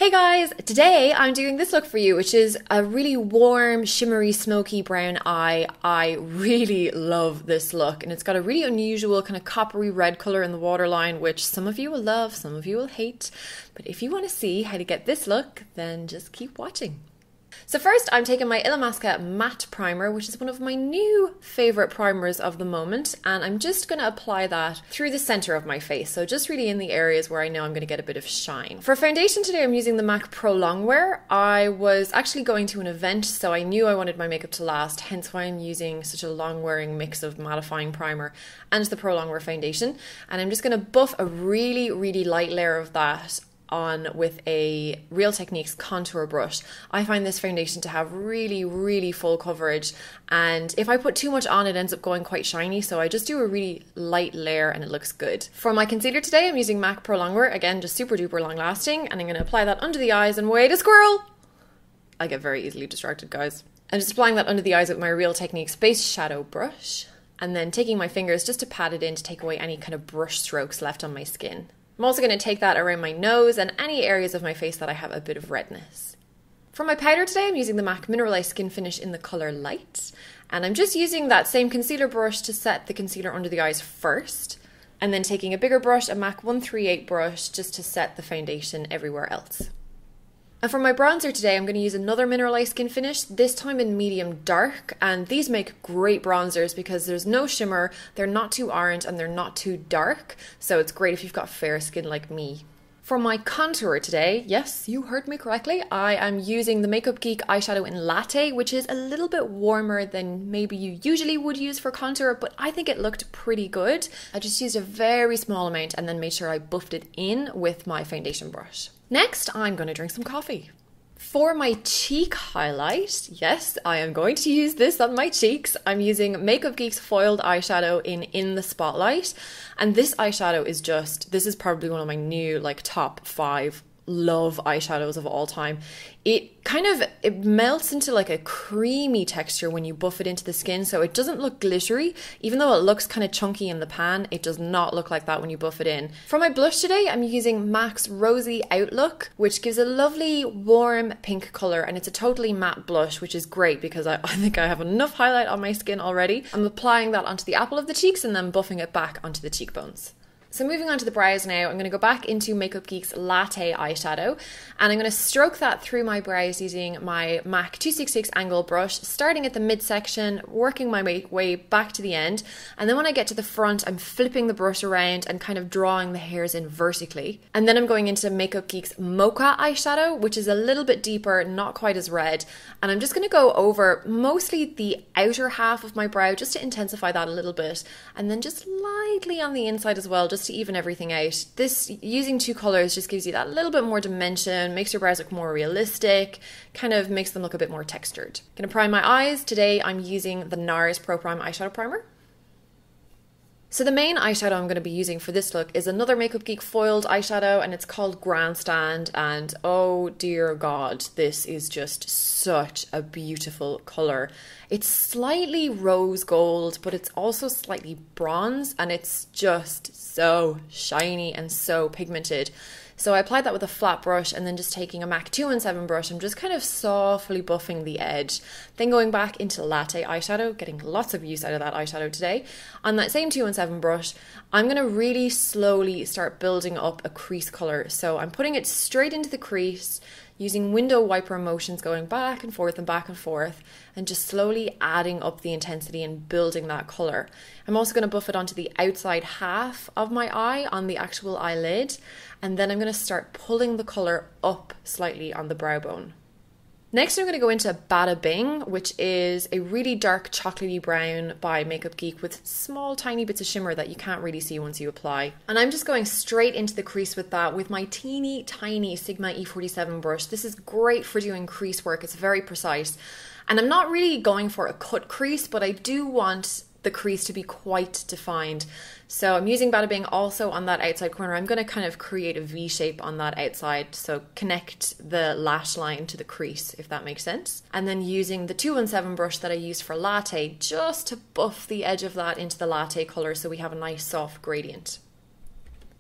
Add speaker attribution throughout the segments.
Speaker 1: Hey guys, today I'm doing this look for you, which is a really warm, shimmery, smoky brown eye. I really love this look, and it's got a really unusual kind of coppery red color in the waterline, which some of you will love, some of you will hate. But if you want to see how to get this look, then just keep watching. So first, I'm taking my ILLAMSQUA matte primer, which is one of my new favorite primers of the moment, and I'm just going to apply that through the center of my face, so just really in the areas where I know I'm going to get a bit of shine. For foundation today, I'm using the MAC Pro Longwear. I was actually going to an event, so I knew I wanted my makeup to last, hence why I'm using such a long-wearing mix of mattifying primer and the Pro Longwear foundation. And I'm just going to buff a really, really light layer of that on with a Real Techniques contour brush. I find this foundation to have really, really full coverage, and if I put too much on, it ends up going quite shiny, so I just do a really light layer and it looks good. For my concealer today, I'm using MAC Pro Longwear, again just super duper long lasting, and I'm going to apply that under the eyes and wait a squirrel! I get very easily distracted, guys. I'm just applying that under the eyes with my Real Techniques base shadow brush, and then taking my fingers just to pat it in to take away any kind of brush strokes left on my skin. I'm also going to take that around my nose and any areas of my face that I have a bit of redness. For my powder today, I'm using the MAC MINERALIZE Skin Finish in the colour Light. And I'm just using that same concealer brush to set the concealer under the eyes first. And then taking a bigger brush, a MAC 138 brush, just to set the foundation everywhere else. And for my bronzer today, I'm going to use another MINERALIZE Skin Finish, this time in medium dark, and these make great bronzers because there's no shimmer, they're not too orange, and they're not too dark, so it's great if you've got fair skin like me. For my contour today, yes, you heard me correctly, I am using the Makeup Geek eyeshadow in Latte, which is a little bit warmer than maybe you usually would use for contour, but I think it looked pretty good. I just used a very small amount and then made sure I buffed it in with my foundation brush. Next, I'm going to drink some coffee. For my cheek highlight, yes, I am going to use this on my cheeks. I'm using Makeup Geek's foiled eyeshadow in the Spotlight. And this eyeshadow is this is probably one of my new top 5 love eyeshadows of all time. It melts into like a creamy texture when you buff it into the skin, so it doesn't look glittery. Even though it looks kind of chunky in the pan, it does not look like that when you buff it in. For my blush today, I'm using MAC's Rosy Outlook, which gives a lovely warm pink color, and it's a totally matte blush, which is great because I think I have enough highlight on my skin already. I'm applying that onto the apple of the cheeks and then buffing it back onto the cheekbones. So moving on to the brows now, I'm going to go back into Makeup Geek's Latte eyeshadow, and I'm going to stroke that through my brows using my MAC 266 angle brush, starting at the midsection, working my way back to the end, and then when I get to the front, I'm flipping the brush around and kind of drawing the hairs in vertically. And then I'm going into Makeup Geek's MOCHA eyeshadow, which is a little bit deeper, not quite as red, and I'm just going to go over mostly the outer half of my brow just to intensify that a little bit, and then just lightly on the inside as well, just to even everything out. This, using 2 colors, just gives you that little bit more dimension, makes your brows look more realistic, kind of makes them look a bit more textured. Gonna prime my eyes. Today I'm using the NARS Pro Prime Eyeshadow Primer. So the main eyeshadow I'm going to be using for this look is another Makeup Geek foiled eyeshadow, and it's called Grandstand, and oh dear god, this is just such a beautiful colour. It's slightly rose gold, but it's also slightly bronze, and it's just so shiny and so pigmented. So I applied that with a flat brush, and then just taking a MAC 217 brush, I'm just kind of softly buffing the edge. Then going back into Latte eyeshadow, getting lots of use out of that eyeshadow today. On that same 217 brush, I'm going to really slowly start building up a crease colour. So I'm putting it straight into the crease, using window wiper motions, going back and forth, and just slowly adding up the intensity and building that colour. I'm also going to buff it onto the outside half of my eye on the actual eyelid, and then I'm going to start pulling the colour up slightly on the brow bone. Next, I'm going to go into Bada Bing, which is a really dark chocolatey brown by Makeup Geek with small tiny bits of shimmer that you can't really see once you apply. And I'm just going straight into the crease with that with my teeny tiny Sigma E47 brush. This is great for doing crease work. It's very precise. And I'm not really going for a cut crease, but I do want the crease to be quite defined. So I'm using Bada Bing also on that outside corner. I'm going to kind of create a V shape on that outside, so connect the lash line to the crease, if that makes sense. And then using the 217 brush that I used for Latte, just to buff the edge of that into the Latte colour so we have a nice soft gradient.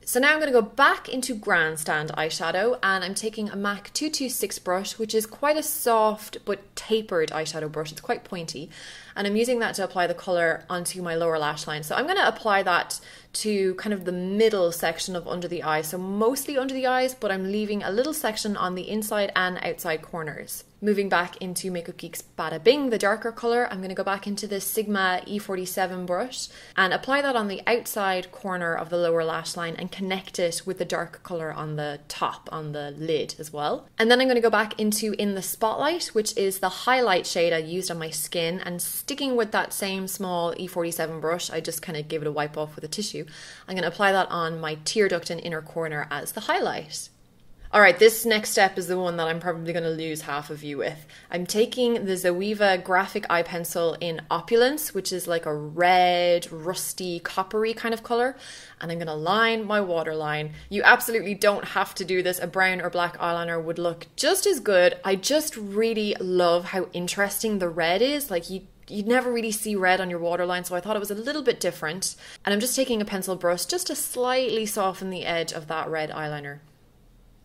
Speaker 1: So now I'm going to go back into Grandstand eyeshadow, and I'm taking a MAC 226 brush, which is quite a soft but tapered eyeshadow brush. It's quite pointy, and I'm using that to apply the colour onto my lower lash line. So I'm going to apply that to kind of the middle section of under the eye, so mostly under the eyes, but I'm leaving a little section on the inside and outside corners. Moving back into Makeup Geek's Bada Bing, the darker colour, I'm going to go back into the Sigma E47 brush and apply that on the outside corner of the lower lash line and connect it with the dark colour on the top, on the lid as well. And then I'm going to go back into In the Spotlight, which is the highlight shade I used on my skin, and sticking with that same small E47 brush, I just kind of gave it a wipe off with a tissue. I'm going to apply that on my tear duct and inner corner as the highlight. Alright, this next step is the one that I'm probably going to lose half of you with. I'm taking the Zoeva graphic eye pencil in Opulence, which is like a red, rusty, coppery kind of colour, and I'm going to line my waterline. You absolutely don't have to do this. A brown or black eyeliner would look just as good. I just really love how interesting the red is. Like you'd never really see red on your waterline, so I thought it was a little bit different. And I'm just taking a pencil brush just to slightly soften the edge of that red eyeliner.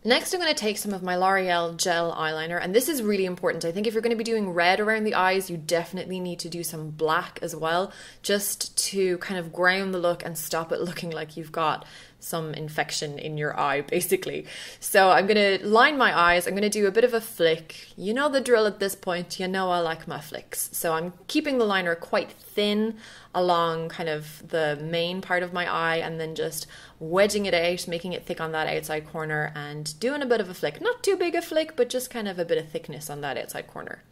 Speaker 1: Next, I'm going to take some of my L'Oreal gel eyeliner, and this is really important. I think if you're going to be doing red around the eyes, you definitely need to do some black as well, just to kind of ground the look and stop it looking like you've got some infection in your eye, basically. So I'm going to line my eyes. I'm going to do a bit of a flick. You know the drill at this point. You know I like my flicks. So I'm keeping the liner quite thin along kind of the main part of my eye, and then just wedging it out, making it thick on that outside corner, and doing a bit of a flick. Not too big a flick, but just kind of a bit of thickness on that outside corner.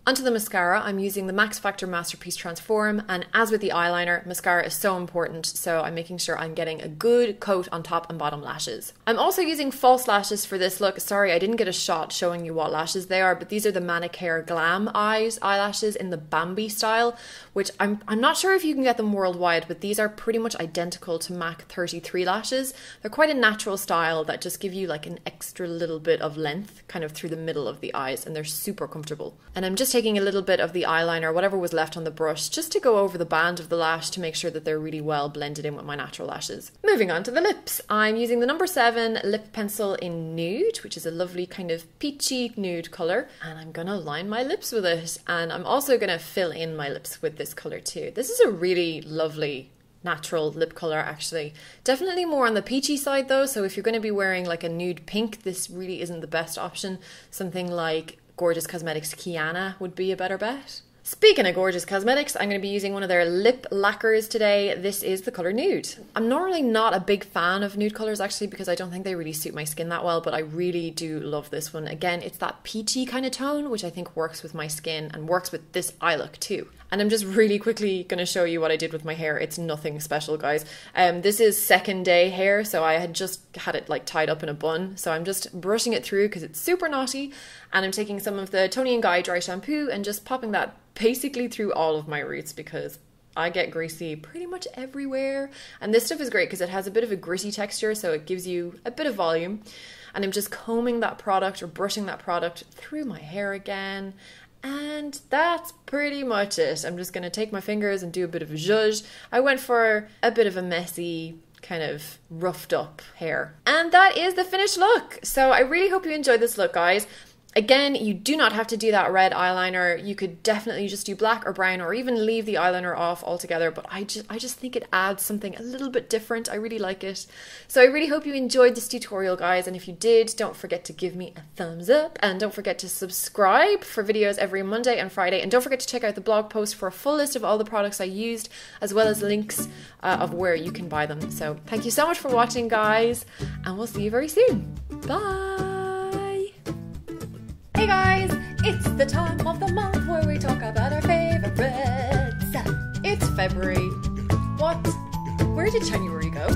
Speaker 1: Onto the mascara, I'm using the Max Factor Masterpiece Transform, and as with the eyeliner, mascara is so important, so I'm making sure I'm getting a good coat on top and bottom lashes. I'm also using false lashes for this look. Sorry, I didn't get a shot showing you what lashes they are, but these are the Manicare Glam eyelashes in the Bambi style, which I'm not sure if you can get them worldwide, but these are pretty much identical to MAC 33 lashes. They're quite a natural style that just give you like an extra little bit of length kind of through the middle of the eyes, and they're super comfortable. And I'm just taking a little bit of the eyeliner, whatever was left on the brush, just to go over the band of the lash to make sure that they're really well blended in with my natural lashes. Moving on to the lips, I'm using the number 7 lip pencil in Nude, which is a lovely kind of peachy nude colour, and I'm gonna line my lips with it, and I'm also gonna fill in my lips with this colour too. This is a really lovely natural lip colour, actually. Definitely more on the peachy side though, so if you're going to be wearing like a nude pink, this really isn't the best option. Something like Gorgeous Cosmetics Kiana would be a better bet. Speaking of Gorgeous Cosmetics, I'm going to be using one of their lip lacquers today. This is the colour Nude. I'm normally not a big fan of nude colours actually, because I don't think they really suit my skin that well, but I really do love this one. Again, it's that peachy kind of tone, which I think works with my skin and works with this eye look too. And I'm just really quickly going to show you what I did with my hair. It's nothing special, guys. This is second day hair, so I had just had it like tied up in a bun. So I'm just brushing it through because it's super knotty. And I'm taking some of the Toni & Guy dry shampoo and just popping that basically through all of my roots, because I get greasy pretty much everywhere. And this stuff is great because it has a bit of a gritty texture, so it gives you a bit of volume. And I'm just combing that product or brushing that product through my hair again. And that's pretty much it. I'm just going to take my fingers and do a bit of a zhuzh. I went for a bit of a messy, kind of roughed up hair. And that is the finished look. So I really hope you enjoyed this look, guys. Again, you do not have to do that red eyeliner. You could definitely just do black or brown, or even leave the eyeliner off altogether, but I just think it adds something a little bit different. I really like it. So I really hope you enjoyed this tutorial, guys, and if you did, don't forget to give me a thumbs up, and don't forget to subscribe for videos every Monday and Friday, and don't forget to check out the blog post for a full list of all the products I used, as well as links of where you can buy them. So thank you so much for watching, guys, and we'll see you very soon. Bye! Hey guys, it's the time of the month where we talk about our favorites. It's February. What? Where did January go?